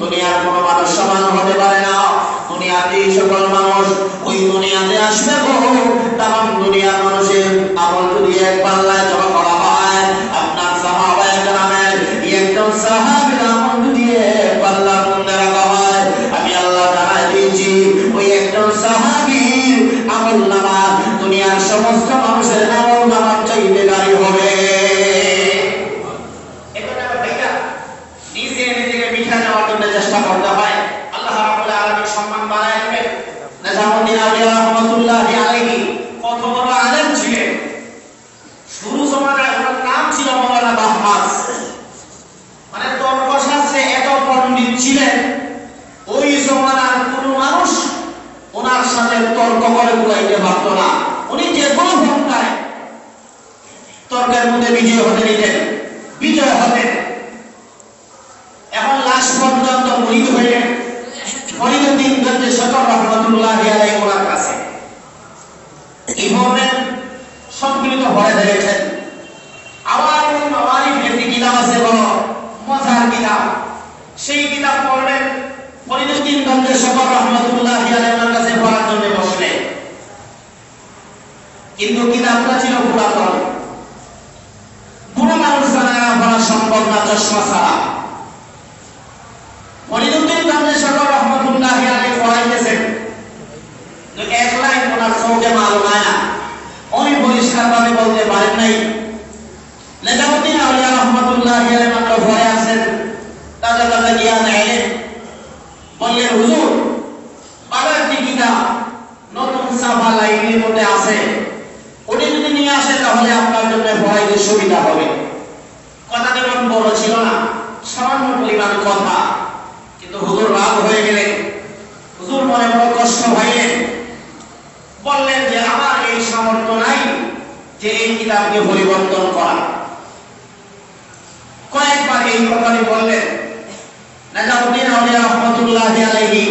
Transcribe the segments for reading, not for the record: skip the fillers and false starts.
দুনিয়ার কোনো মানুষ সমান হতে পারে না। দুনিয়াতে সকল মানুষ ওই দুনিয়াতে আসবে গো। তাম দুনিয়ার মানুষের আমল যদি এক পাল্লায় জমা করা হয়, আপনার সাহাবায়ে কেরামের একজন সাহাবীর আমল যদি এক পাল্লার মধ্যে রাখা হয়, আমি আল্লাহ জানাই দিয়েছি ওই একজন সাহাবীর আমলনামা দুনিয়ার সমস্ত মানুষের আমলনামার চাইতে ভারী হবে। চেষ্টা করতে হয়, আল্লাহ রাব্বুল আলামিন সম্মান বাড়ায় দিবেন। নিজামউদ্দিন আউলিয়া রাহমাতুল্লাহি আলাইহি কত বড় আলেম ছিলেন। শুরু জমানায় ওনার নাম ছিল মাওলানা বাহমাস, মানে তর্কশাস্ত্রে এত পণ্ডিত ছিলেন, ওই জমানার কোন মানুষ ওনার সাথে তর্ক করে কুলাইতে পারত না। উনি যে কোনো পন্থায় তর্কের মধ্যে বিজয় হতে দিতেন, বিজয় হতেন। এখন লাস্ট পর্যন্ত মুরিদ হইলেন ফরিদউদ্দিন গঞ্জে শকর রহমাতুল্লাহি আলাইহি ওনার কাছে। এইভাবে সম্মিলিত হয়ে দেখেছেন। আওয়ামুল মাওয়ারিফ একটি কিতাব আছে, বড় মজার কিতাব। সেই কিতাব পড়লেন ফরিদউদ্দিন গঞ্জে শকর রহমাতুল্লাহি আলাইহি ওনার কাছে পড়ার জন্য বসলেন। কিন্তু কিতাবটা ছিল পুরাতন, কোনো মানুষ জানা পড়া সম্ভব না চশমা ছাড়া। ফরিদউদ্দিন গঞ্জে শকর রহমাতুল্লাহি আলাইহি পড়াইতেছেন, তো এক লাইন ওনার চোখে মালুম হয় না, উনি পরিষ্কারভাবে বলতে পারেন নাই। নিজামউদ্দিন আউলিয়া রহমাতুল্লাহি আলাইহি মাত্র ভয়ে আছেন, তাজা তাজা জ্ঞান এলেন, বললেন হুজুর ভালো একটি কিতাব নতুন ছাপা লাইনের মধ্যে আছে, ওটি যদি নিয়ে আসে তাহলে আপনার জন্য পড়াইতে সুবিধা হবে। কথা তেমন বড় ছিল না, সামান্য পরিমাণ কথা, কিন্তু হুজুর রাগ হয়ে গেলেন। হুজুর মনে বড় কষ্ট পাইলেন, বললেন যে আমার এই সামর্থ্য নাই যে এই কিতাবকে পরিবর্তন করা। কয়েকবার এই কথাটি বললেন। নিজামউদ্দিন আউলিয়া রাহমাতুল্লাহি আলাইহি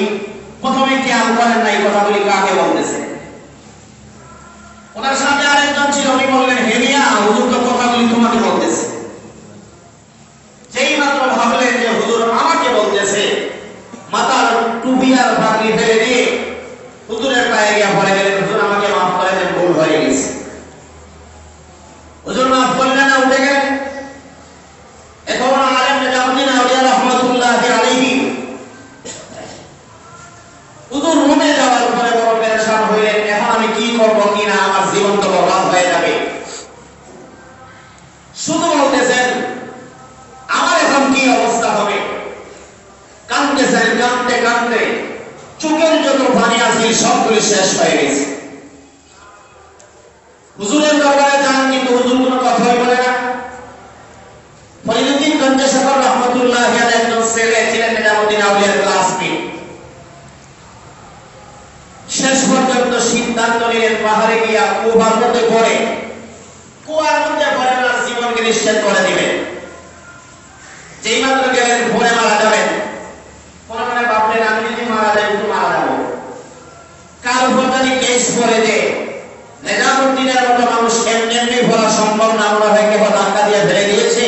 প্রথমে খেয়াল করেন নাই কথাগুলি কাকে বলতেছে। ওনার সামনে আরেকজন ছিল, উনি বললেন হে মিয়া, হুজুর তো কথাগুলি তোমাকে বলতেছে। যেই মাত্র ভাবলেন যে হুজুর আমাকে বলতেছে, মাথার টুপি আর পাগড়ি ফেলে দিয়ে হুজুরের পায়ে গিয়ে পড়ে গেলেন, হুজুর আমাকে মাফ করে দেন, ভুল হয়ে গেছে। হুজুর মাফ করলেন না, উঠে গেলেন। এখন আলেম নিজামউদ্দিন আউলিয়া রাহমাতুল্লাহি আলাইহি হুজুর রুমে যাওয়ার পরে বড় পেরেশান হইলেন, এখন আমি কি করব কি না, আমার জীবন তো বরবাদ হয়ে যাবে। শুধু বলতেছেন আমার এখন কি অবস্থা হবে। কাঁদতেছেন, কাঁদতে কাঁদতে চোখের যত পানি আছে সবগুলি শেষ হয়ে গেছে। হুজুরের দরবারে যান, কিন্তু হুজুর কোনো কথাই বলে না। ফরিদউদ্দিন গঞ্জে শকর রহমাতুল্লাহি আলাইহি একজন ছেলে ছিলেন নিজামউদ্দিন আউলিয়ার ক্লাসমেট। শেষ পর্যন্ত সিদ্ধান্ত নিলেন পাহাড়ে গিয়া কুয়ার মধ্যে পড়ে, কুয়ার মধ্যে পড়ে না জীবনকে নিশ্চিত করে দিবেন। যেই মাত্র গেলেন ভরে মারা যাবেন, মনে মনে ভাবলেন আমি যদি মারা যাই তো মারা যাবো, কার উপর যদি কেস করে দে। নিজামউদ্দিনের মতো মানুষ এমনি এমনি ভরা সম্ভব না, ওরা হয়ে কেবল ধাক্কা দিয়ে ফেলে দিয়েছে।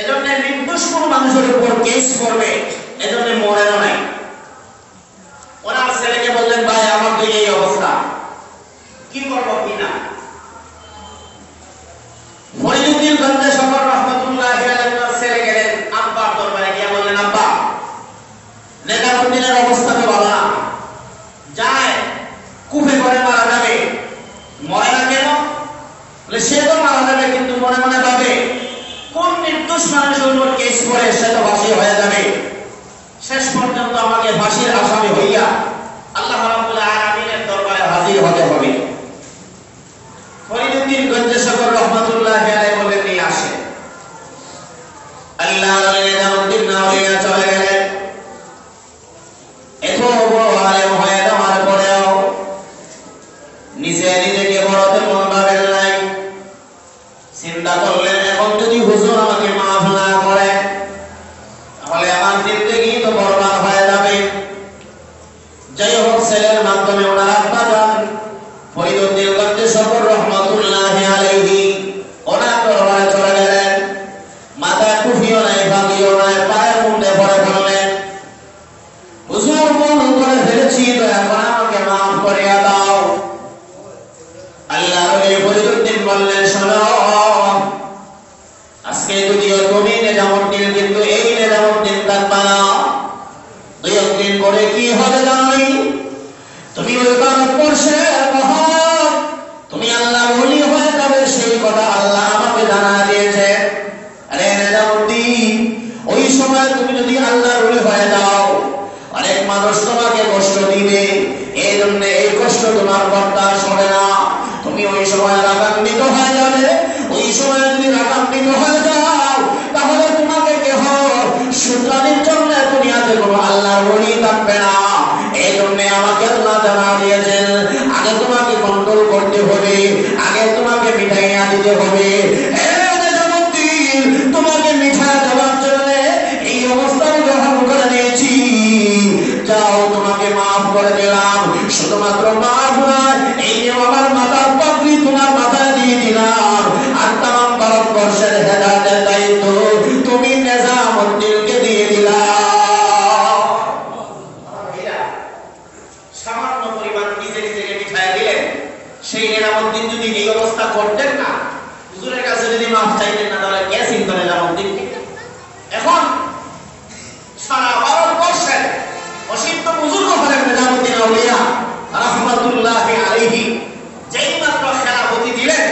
এজন্য নির্দোষ কোন মানুষের উপর কেস করবে, এজন্য মরেও নাই। ওনার ছেলেকে বললেন ভাই আমার তো এই অবস্থা, কি করবো কি না। ফরিদউদ্দিন গঞ্জে শকর রহমাতুল্লাহি আলাইহি ছেলে গেলেন আব্বার দরবারে গিয়ে বললেন, আব্বা নিজামউদ্দিনের অবস্থা তো ভালো না, যায় কুফে করে মারা যাবে। মরে না কেন? বলে সে তো মারা যাবে, কিন্তু মনে মনে ভাবে কোন নির্দোষ মানুষের উপর কেস করে সে তো ফাঁসি হয়ে যাবে। শেষ পর্যন্ত আমাকে ফাঁসির আসামি হইয়া আল্লাহ রাব্বুল আলামিনের দরবারে হাজির হতে হবে। ফরিদউদ্দিন গঞ্জে শকর রহমাতুল্লাহি আলাইহি বলেন নিয়ে আসে। আল্লাহ নিজামউদ্দিন আউলিয়া চলে গেলেন। এত বড় আলেম হয়ে যাওয়ার পরেও নিজে নিজেকে বড়তে মন ভাবেন নাই। চিন্তা করলেন এখন যদি হুজুর আমাকে মাফ না করে তাহলে আমার জিন্দেগি তো বরবাদ হয়ে যাবে। যাই হোক ছেলের মাধ্যমে ওনার আব্বা যান ফরিদউদ্দিন গঞ্জে শকর রহমাতুল্লাহি আলাইহি ওনার দরবারে চলে গেলেন। মাথায় টুপিও নাই, পাগড়িও নাই, পায়ের মধ্যে পড়ে বললেন আজকে যদিও তুমি নিজামুদ্দিন, কিন্তু এই নিজামুদ্দিন থাকবা না। 2 দিন পরে কি হবে জানি? তুমি ওই ভারতবর্ষের মহান, তুমি আল্লাহ ওলি হয়ে যাবে, সেই কথা আল্লাহ আমাকে জানা দিয়েছে। আরে নিজামুদ্দিন, ওই সময় তুমি যদি আল্লাহর ওলি হয়ে যাও, অনেক মানুষ তোমাকে কষ্ট দিবে, এই জন্য এই কষ্ট তোমার বরদাস্ত হবে না। তুমি ওই সময় রাগান্বিত হয়ে যাবে। ওই সময় যদি রাগান্বিত হয়ে যাও, তাহলে তোমাকে কেহ শুধরানোর জন্য দুনিয়াতে কোনো আল্লাহর ওলি থাকবে না। এই জন্য আমাকে আল্লাহ জানা দিয়েছেন, আগে তোমাকে কন্ট্রোল করতে হবে, আগে তোমাকে মিঠাইয়া দিতে হবে। তোমাকে মিঠাই দেওয়ার জন্য এই অবস্থান গ্রহণ করে নিয়েছি। যাও, তোমাকে মাফ করে দিলাম। শুধুমাত্র মাফ নয়, এই যে আমার মাথার পাগড়ি তোমার মাথায় দিয়ে দিলাম। আর তাম ভারতবর্ষের হেদায়েতের দায়িত্ব তুমি নিজামুদ্দিনকে দিয়ে দিলাম। সামান্য পরিমাণ নিজে নিজেকে মিঠাই দিলেন। সেই নিজামুদ্দিন যদি এই অবস্থা করতেন না, হুজুরের কাছে যদি মাফ চাইতেন না, তাহলে কে চিন্তা নিজামুদ্দিন? এখন সারা ভারতবর্ষের অসিদ্ধ বুজুর্গ হলেন নিজামুদ্দিন আউলিয়া রাহমাতুল্লাহি আলাইহি, যেই মাত্র খেলাফতি দিলেন,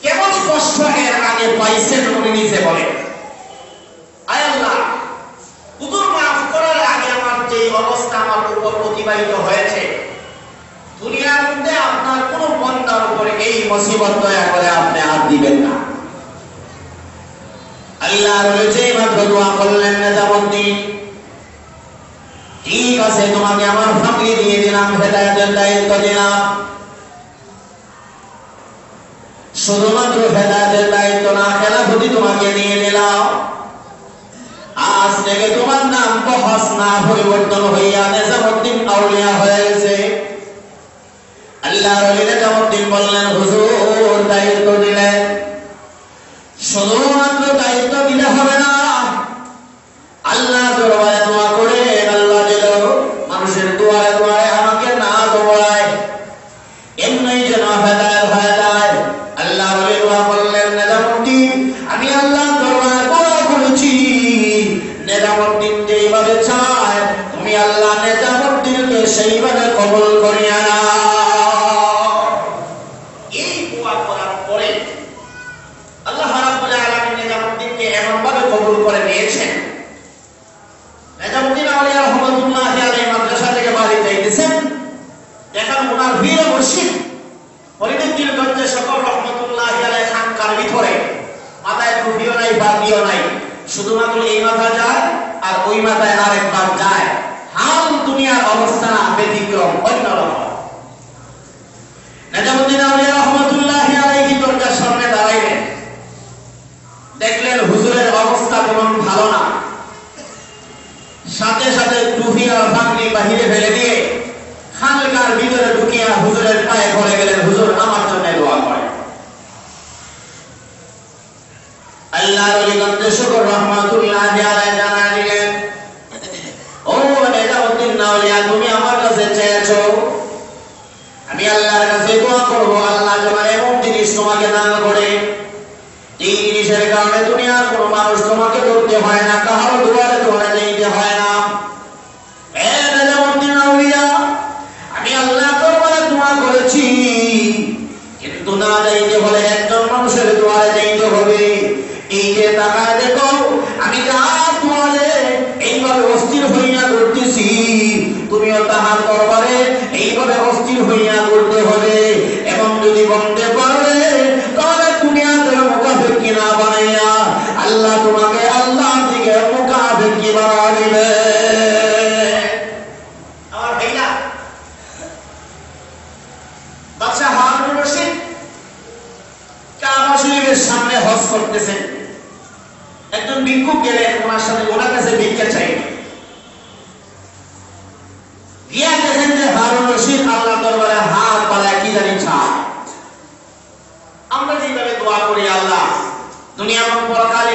কেমন কষ্ট এর আগে পাইছেন উনি নিজে বলেন। আয় আল্লাহ, হুজুর মাফ করার আগে আমার যে অবস্থা আমার উপর অতিবাহিত হয়েছে, দুনিয়ার মধ্যে আপনার কোন বান্দার উপরে এই মুসিবত দয়া করে আপনি আর দিবেন না। আল্লাহ রয়েছে মাত্র দোয়া করলেন, নিজামুদ্দিন ঠিক আছে, তোমাকে আমার ফাঁকি দিয়ে দিলাম, হেদায়েতের দায়িত্ব দিলাম। শুধুমাত্র হেদায়েতের দায়িত্ব না, খেলাফতি তোমাকে দিয়ে দিলাম। আজ থেকে তোমার নাম বহস না পরিবর্তন হইয়া নিজামুদ্দিন আউলিয়া হয়ে গেছে। আল্লাহর ওলি নিজামুদ্দিন বললেন, হুজুর দায়িত্ব দিলেন, শুধুমাত্র দায়িত্ব দিলে হবে না, আল্লাহ দরবারে দোয়া করে আল্লাহ দিল। মানুষের দোয়ারে দোয়ারে আমাকে না দোয়ায়, এমনি যেন হেদায়েত হয়ে যায়। আল্লাহ ওলি দোয়া করলেন, নিজামুদ্দিন আমি আল্লাহ দরবারে দোয়া করেছি, নিজামুদ্দিন যেইভাবে চায় তুমি আল্লাহ নিজামুদ্দিনকে সেইভাবে কবুল করিয়া নাও। এই দোয়া করার পরে আল্লাহ রাব্বুল আলামিন নিজামুদ্দিনকে এমনভাবে কবুল করে নিয়েছেন, নিজামুদ্দিন আউলিয়া রাহমাতুল্লাহি আলাইহি মাদ্রাসা থেকে বাড়ি যাইতেছেন, এখন ওনার বীর মুর্শিদ ফরিদুদ্দিন গঞ্জে সকল রাহমাতুল্লাহি আলাইহি খানকার ভিতরে মাথায় টুপিও নাই, বাঁধিও নাই, শুধুমাত্র এই মাথা যায় আর ওই মাথায় আরেকবার যায়। হাল দুনিয়ার অবস্থা ব্যতিক্রম, অন্যরকম। নিজামুদ্দিন আউলিয়া রাহমাতুল্লাহি আলাইহি দরজার সামনে দাঁড়াইলেন, দেখলেন হুজুরের অবস্থা তেমন ভালো না। সাথে সাথে টুপি আর পাগড়ি বাহিরে ফেলে দিয়ে খানকার ভিতরে ঢুকিয়া হুজুরের পায়ে পড়ে গেলেন, হুজুর আমার জন্য দোয়া করেন। আল্লাহর ওলি গঞ্জে শুকর রাহমাতুল্লাহি আলাইহি জানা দিলেন, ও নিজামুদ্দিন আউলিয়া, তুমি আমার কাছে চেয়েছো, আমি আল্লাহর কাছে দোয়া করব, আল্লাহ যেন এমন জিনিস তোমাকে দান করে, এই জিনিসের কারণে দুনিয়ার কোনো মানুষ তোমাকে ধরতে হয় না, কারো দুয়ারে দুয়ারে যেতে হয় না। নিজামুদ্দিন আউলিয়া, আমি আল্লাহ দরবারে দোয়া করেছি, কিন্তু না যাইতে হলে একজন মানুষের দুয়ারে যাইতে হবে। এই যে তাকায় দেখো, আমি যার দুয়ারে এইভাবে অস্থির হইয়া করতেছি, তুমিও তাহার দরবারে এইভাবে অস্থির হইয়া করতে হবে। এবং যদি বলতে পারবে, তাহলে দুনিয়াতে মুখাফেকি না বানাইয়া আল্লাহ তোমাকে আল্লাহর দিকে মুখাফেকি বানা দিবে। আমার ভাইরা, বাদশাহ হারুন রশিদ কাবা শরীফের সামনে হজ করতেছেন, একজন ভিক্ষুক গেলেন ওনার সাথে, ওনার কাছে ভিক্ষা চাই। গিয়া দেখেন যে হারুন রশিদ আল্লাহ দরবারে হাত পালায় কি জানি চায়। আমরা যেভাবে দোয়া করি, আল্লাহ দুনিয়া এবং পরকালে